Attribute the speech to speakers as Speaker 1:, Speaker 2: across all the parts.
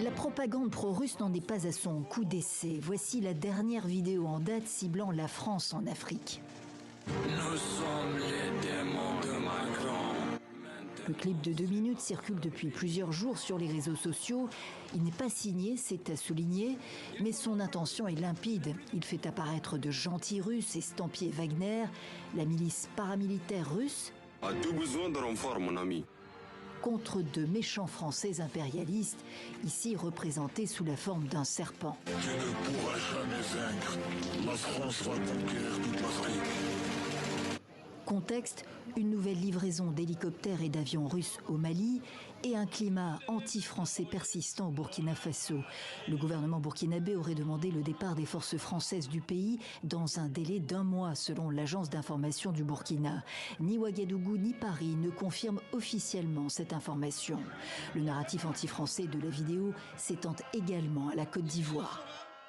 Speaker 1: La propagande pro-russe n'en est pas à son coup d'essai. Voici la dernière vidéo en date ciblant la France en Afrique.
Speaker 2: Nous sommes les démons de Macron.
Speaker 1: Le clip de 2 minutes circule depuis plusieurs jours sur les réseaux sociaux. Il n'est pas signé, c'est à souligner, mais son intention est limpide. Il fait apparaître de gentils Russes estampillés Wagner, la milice paramilitaire russe,
Speaker 3: As-tu besoin de renfort, mon ami?
Speaker 1: contre de méchants Français impérialistes, ici représentés sous la forme d'un serpent.
Speaker 2: Tu ne pourras jamais vaincre. La France va conquérir toute l'Afrique.
Speaker 1: Contexte, une nouvelle livraison d'hélicoptères et d'avions russes au Mali et un climat anti-français persistant au Burkina Faso. Le gouvernement burkinabé aurait demandé le départ des forces françaises du pays dans un délai d'1 mois, selon l'agence d'information du Burkina. Ni Ouagadougou ni Paris ne confirment officiellement cette information. Le narratif anti-français de la vidéo s'étend également à la Côte d'Ivoire.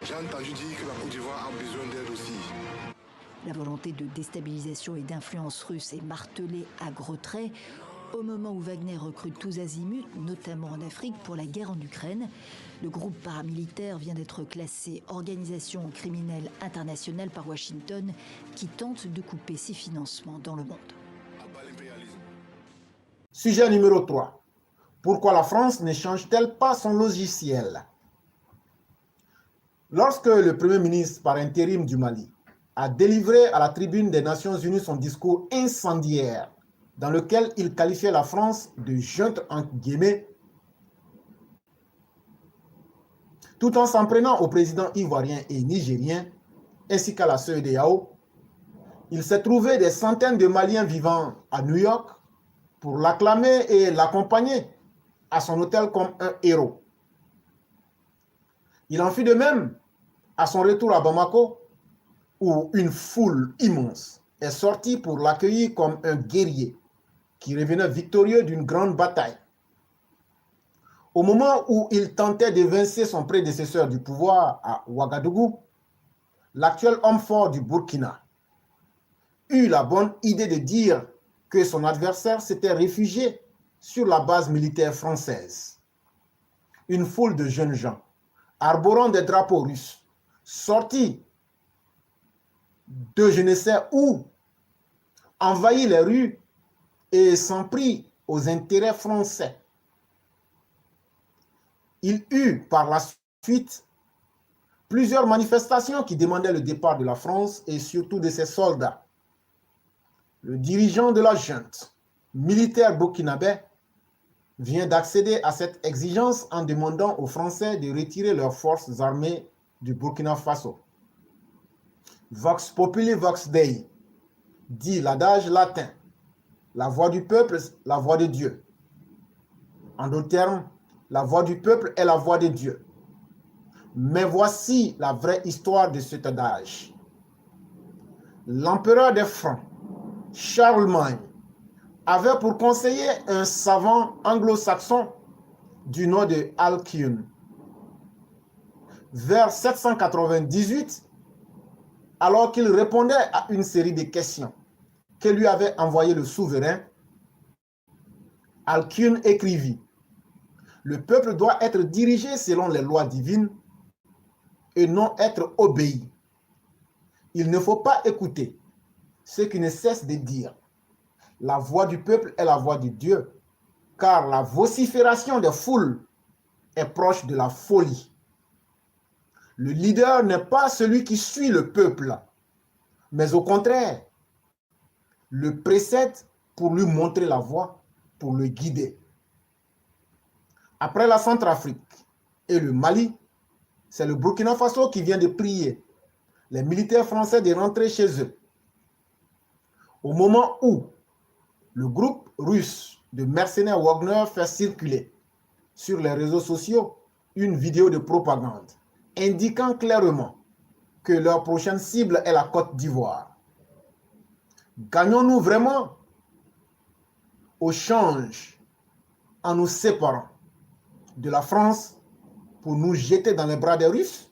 Speaker 4: J'ai entendu dire que la Côte d'Ivoire a besoin d'aide aussi.
Speaker 1: La volonté de déstabilisation et d'influence russe est martelée à gros traits au moment où Wagner recrute tous azimuts, notamment en Afrique, pour la guerre en Ukraine. Le groupe paramilitaire vient d'être classé organisation criminelle internationale par Washington, qui tente de couper ses financements dans le monde.
Speaker 5: Sujet numéro 3. Pourquoi la France ne change-t-elle pas son logiciel? Lorsque le Premier ministre par intérim du Mali a délivré à la tribune des Nations Unies son discours incendiaire dans lequel il qualifiait la France de junte entre guillemets, tout en s'en prenant aux présidents ivoiriens et nigériens ainsi qu'à la CEDEAO, il s'est trouvé des centaines de Maliens vivant à New York pour l'acclamer et l'accompagner à son hôtel comme un héros. Il en fut de même à son retour à Bamako, où une foule immense est sortie pour l'accueillir comme un guerrier qui revenait victorieux d'une grande bataille. Au moment où il tentait d'évincer son prédécesseur du pouvoir à Ouagadougou, l'actuel homme fort du Burkina eut la bonne idée de dire que son adversaire s'était réfugié sur la base militaire française. Une foule de jeunes gens, arborant des drapeaux russes, sortis de je ne sais où, envahit les rues et s'en prit aux intérêts français. Il eut par la suite plusieurs manifestations qui demandaient le départ de la France et surtout de ses soldats. Le dirigeant de la junte militaire burkinabé vient d'accéder à cette exigence en demandant aux Français de retirer leurs forces armées du Burkina Faso. Vox populi, vox dei, dit l'adage latin. La voix du peuple, la voix de Dieu. En d'autres termes, la voix du peuple est la voix de Dieu. Mais voici la vraie histoire de cet adage. L'empereur des Francs, Charlemagne, avait pour conseiller un savant anglo-saxon du nom de Alcuin. Vers 798, alors qu'il répondait à une série de questions que lui avait envoyé le souverain, Alcuin écrivit: le peuple doit être dirigé selon les lois divines et non être obéi. Il ne faut pas écouter ceux qui ne cessent de dire: la voix du peuple est la voix de Dieu, car la vocifération des foules est proche de la folie. Le leader n'est pas celui qui suit le peuple, mais au contraire, le précède pour lui montrer la voie, pour le guider. Après la Centrafrique et le Mali, c'est le Burkina Faso qui vient de prier les militaires français de rentrer chez eux. Au moment où le groupe russe de mercenaires Wagner fait circuler sur les réseaux sociaux une vidéo de propagande indiquant clairement que leur prochaine cible est la Côte d'Ivoire. Gagnons-nous vraiment au change en nous séparant de la France pour nous jeter dans les bras des Russes?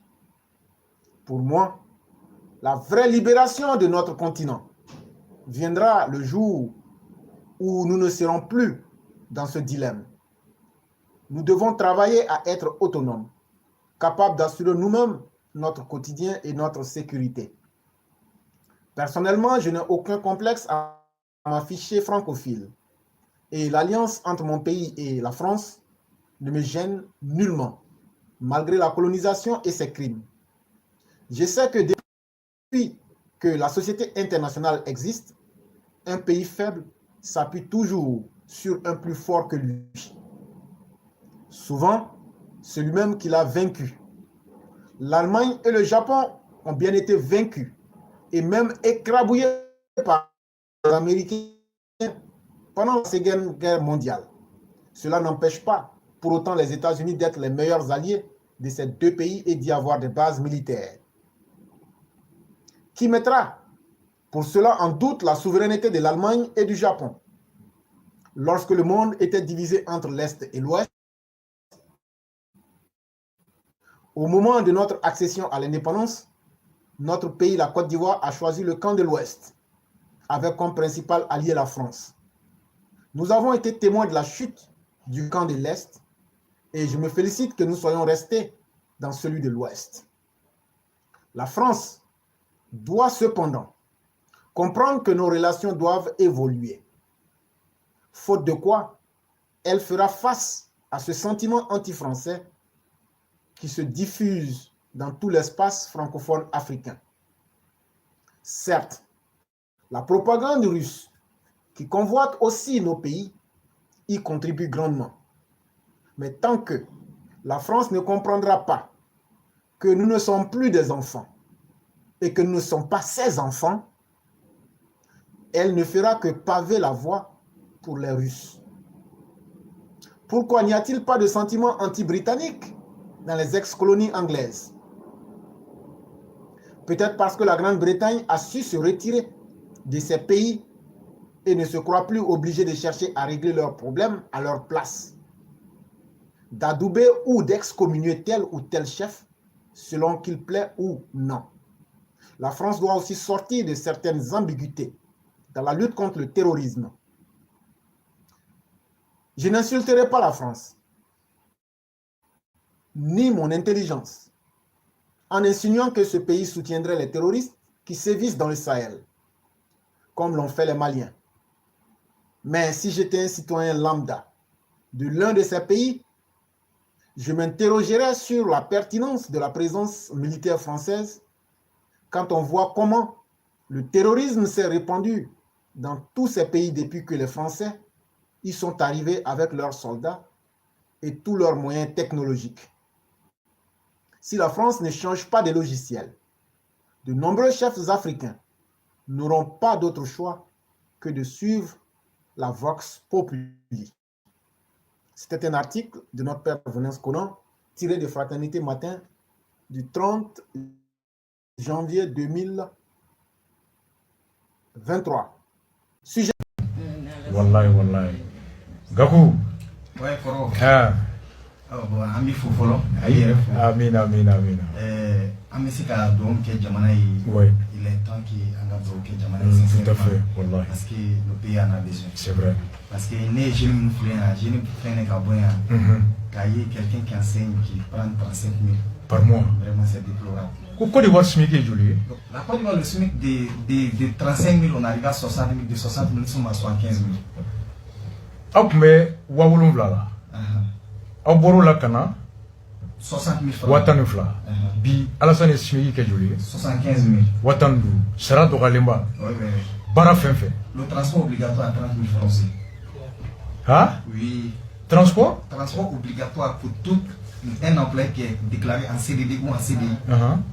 Speaker 5: Pour moi, la vraie libération de notre continent viendra le jour où nous ne serons plus dans ce dilemme. nous devons travailler à être autonomes, capables d'assurer nous-mêmes notre quotidien et notre sécurité. Personnellement, je n'ai aucun complexe à m'afficher francophile et l'alliance entre mon pays et la France ne me gêne nullement, malgré la colonisation et ses crimes. Je sais que depuis que la société internationale existe, un pays faible s'appuie toujours sur un plus fort que lui. Souvent, c'est lui-même qui l'a vaincu. L'Allemagne et le Japon ont bien été vaincus et même écrabouillés par les Américains pendant la Seconde Guerre mondiale. Cela n'empêche pas pour autant les États-Unis d'être les meilleurs alliés de ces deux pays et d'y avoir des bases militaires. Qui mettra pour cela en doute la souveraineté de l'Allemagne et du Japon? Lorsque le monde était divisé entre l'Est et l'Ouest, au moment de notre accession à l'indépendance, notre pays, la Côte d'Ivoire, a choisi le camp de l'Ouest, avec comme principal allié la France. Nous avons été témoins de la chute du camp de l'Est et je me félicite que nous soyons restés dans celui de l'Ouest. La France doit cependant comprendre que nos relations doivent évoluer. Faute de quoi, elle fera face à ce sentiment anti-français qui se diffuse dans tout l'espace francophone africain. Certes, la propagande russe, qui convoite aussi nos pays, y contribue grandement. Mais tant que la France ne comprendra pas que nous ne sommes plus des enfants et que nous ne sommes pas ses enfants, elle ne fera que paver la voie pour les Russes. Pourquoi n'y a-t-il pas de sentiment anti-britannique dans les ex-colonies anglaises? Peut-être parce que la Grande-Bretagne a su se retirer de ces pays et ne se croit plus obligée de chercher à régler leurs problèmes à leur place, d'adouber ou d'excommunier tel ou tel chef selon qu'il plaît ou non. La France doit aussi sortir de certaines ambiguïtés dans la lutte contre le terrorisme. Je n'insulterai pas la France, ni mon intelligence, en insinuant que ce pays soutiendrait les terroristes qui sévissent dans le Sahel, comme l'ont fait les Maliens. Mais si j'étais un citoyen lambda de l'un de ces pays, je m'interrogerais sur la pertinence de la présence militaire française quand on voit comment le terrorisme s'est répandu dans tous ces pays depuis que les Français y sont arrivés avec leurs soldats et tous leurs moyens technologiques. Si la France ne change pas de logiciel, de nombreux chefs africains n'auront pas d'autre choix que de suivre la Vox Populi. C'était un article de notre père Venance Conan, tiré de Fraternité Matin du 30 janvier 2023. Sujet.
Speaker 6: Wallahi, wallahi. Gakou.
Speaker 7: Ouais, Koro.
Speaker 6: Ah.
Speaker 7: Oh, bon, ami Fofolo.
Speaker 6: Amin, amin, amin.
Speaker 7: Ami Sika, donc, Jamana,
Speaker 6: Oui.
Speaker 7: il est temps qu'il engage au Jamana.
Speaker 6: Tout à fait, wallahi.
Speaker 7: Parce que le pays en a besoin.
Speaker 6: C'est vrai.
Speaker 7: Parce que les jeunes jeunes prennent un caboya, quelqu'un qui enseigne, qui prend 35 000
Speaker 6: par mois.
Speaker 7: Vraiment, c'est déplorable.
Speaker 6: Côte d'Ivoire, SMIC est joli.
Speaker 7: La Côte d'Ivoire, le SMIC de 35 000, on arrive à 60 000, de 60 000, nous sommes à 75 000.
Speaker 6: Aou mais Waouloum Vla. Aou Boro Lakana.
Speaker 7: 60 000 francs.
Speaker 6: Watan Fla. Bi Alassane SMIC est joli.
Speaker 7: 75 000.
Speaker 6: Watandou. Sera Dogalemba.
Speaker 7: Oui, oui.
Speaker 6: Bara Fenfe.
Speaker 7: Le transport obligatoire à 30 000 francs aussi.
Speaker 6: Hein?
Speaker 7: Oui.
Speaker 6: Transport?
Speaker 7: Transport obligatoire pour tout un employé qui est déclaré en CDD ou en CDI.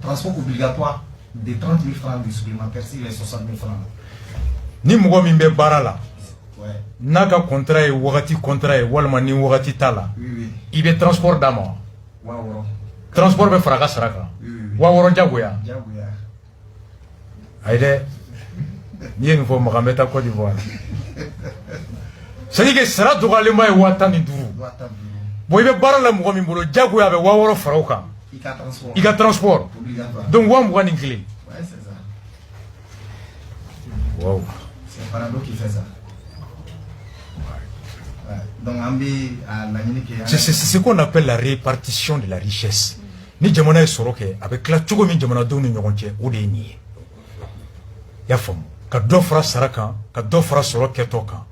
Speaker 7: Transport obligatoire de 30 000 francs de supplémentaire sur les 60 000 francs.
Speaker 6: Ni mougo mimbe barala.
Speaker 7: Ouais.
Speaker 6: Naga contrat et wagati contrat et walma ni wagati tala.
Speaker 7: Oui, oui.
Speaker 6: Il est transport d'amo.
Speaker 7: Waouh.
Speaker 6: Transport be fraga saraka.
Speaker 7: Oui, oui.
Speaker 6: Waouh jagoya.
Speaker 7: Jagoya.
Speaker 6: Aïe. Ni une fois Mohamed Côte d'Ivoire. C'est-à-dire que sera dogalema et watani duru. Bon, il va barrer le mouvement pour le diable avec Waworo Farouka. Il a transport. Donc, Wam Waningli.
Speaker 7: Ouais, c'est ça.
Speaker 6: Wow.
Speaker 7: C'est Parado qui fait ça.
Speaker 6: C'est ce qu'on appelle la répartition de la richesse. Ni jamana est soroke avec la tchogo min jamana doni nyonche ou de ni. Ya fam ka do fara saraka ka do fara soroke toka.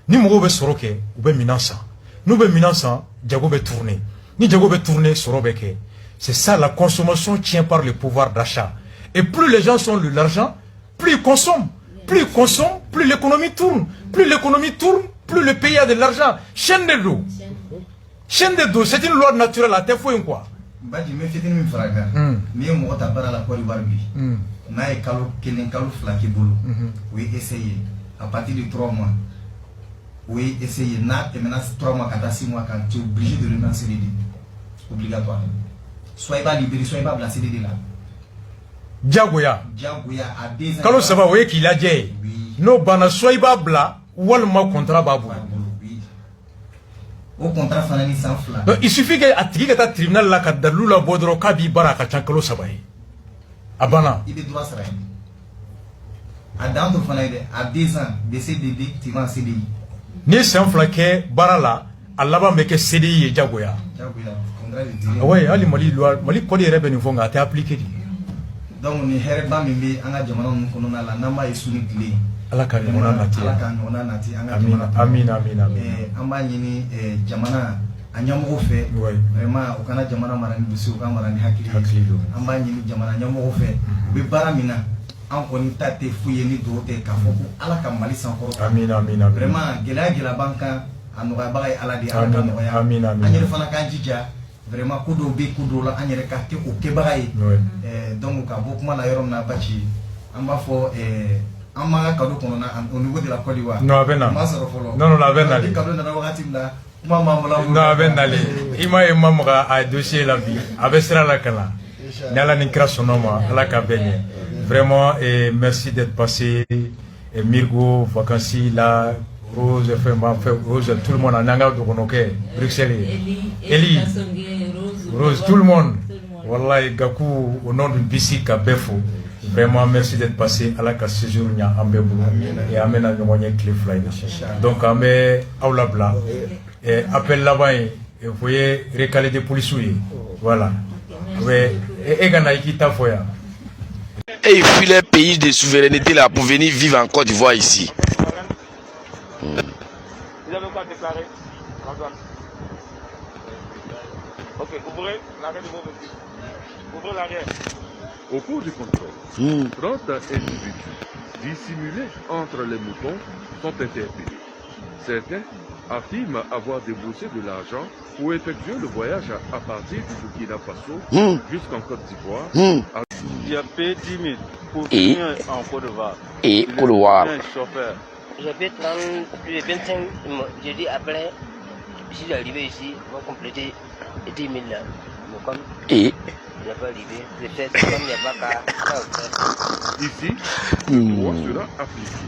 Speaker 6: Ni mo be soroke ou be minansa. Nous be minansa jago be tourner. Ni jago be tourner sorobeke. C'est ça, la consommation tient par le pouvoir d'achat. Et plus les gens sont de l'argent, plus ils consomment. Plus ils consomment, plus l'économie tourne. Plus l'économie tourne, plus le pays a de l'argent. Chaîne de dos. Chaîne de dos, c'est une loi naturelle. À tes fois, quoi.
Speaker 7: Badi me fitini mi fraga ni mo ta bara la Côte d'Ivoire bi na e kalo kelen kalo flaki bolo oui essayer à partir de 3 mois oui essayer na et maintenant 3 mois à 6 mois quand tu es obligé de remettre en CDD obligatoire soit pas libéré soit pas placé CDD là
Speaker 6: Diagoya
Speaker 7: à 2 ans
Speaker 6: kalo ça va voyez qu'il a dit no bana soit pas bla ou le contrat babu.
Speaker 7: Au contrat fanani sans fla.
Speaker 6: Donc il suffit que atigi kata tribunal la ka dalu la bodro kabi baraka chankalo sabaye. Abana.
Speaker 7: Il est droit sera. À dans ton fanade à 2 ans de CDD tu vas en CDI.
Speaker 6: Ni sans flaqué barala alaba meke CDI jagoya.
Speaker 7: Jagoya contrat de direct.
Speaker 6: Ouais, ali mali loi mali code rebe ni fonga te appliquer.
Speaker 7: Donc ni herba mimbe anga jamana mun kono na la nama esuni clé.
Speaker 6: Ala ka ngona nati.
Speaker 7: Ala ka ngona nati anga
Speaker 6: jamana. Amin amin amin.
Speaker 7: Amba nyini jamana anyamo fe. Vraiment o kana jamana marani bisu o kana marani hakili. Amba nyini jamana anyamo fe. Be baramina an koni tate fuye ni dote ka foko ala ka mali sankoro.
Speaker 6: Amin amin amin.
Speaker 7: Vraiment gela banka anoga bagay ala di ala ka noya.
Speaker 6: Amin amin.
Speaker 7: Anyere fana kan jija vraiment kudo be kudo la anyere ka te o ke bagay. Donc ka bokuma la yorom na bachi amba fo au niveau de la Côte d'Ivoire.
Speaker 6: Non, non, la veine. Non, veine. Il m'a émamra à dossier la vie. Avec cela, la cala. Nala Nikra Sonoma, la cabine. Vraiment, et merci d'être passé. Et Mirgo, vacances, la Rose, Rose, tout le monde en Nanga de Gonoke, Bruxelles. Eli, Rose, tout le monde. Wallah, Gakou, au nom d'une bicycle à Befo. Vraiment, merci d'être passé à la casse séjour en Bébou et à mener un clip fly. Donc, à mes aulabla et appel là-bas, et vous voyez, récaler des policiers. Voilà. Et Ganaïki Tafoya.
Speaker 8: Et il fuit les pays de souveraineté là pour venir vivre en Côte d'Ivoire ici.
Speaker 9: Vous avez quoi déclarer? Ok, ouvrez l'arrière de vos vêtements. Ouvrez l'arrière.
Speaker 10: Au cours du contrôle, 30 individus dissimulés entre les moutons sont interpellés. Certains affirment avoir déboursé de l'argent pour effectuer le voyage à partir du Burkina Faso jusqu'en Côte d'Ivoire.
Speaker 9: J'ai payé 10 000 pour venir en Côte d'Ivoire.
Speaker 8: Et couloir.
Speaker 9: Chauffeur.
Speaker 11: J'ai payé 25, j'ai dit après, si j'arrive ici, on va compléter 10 000 là.
Speaker 8: Et
Speaker 11: il n'y a pas arrivé. J'ai fait comme il n'y a pas qu'à.
Speaker 10: Ici, le droit sera appliqué.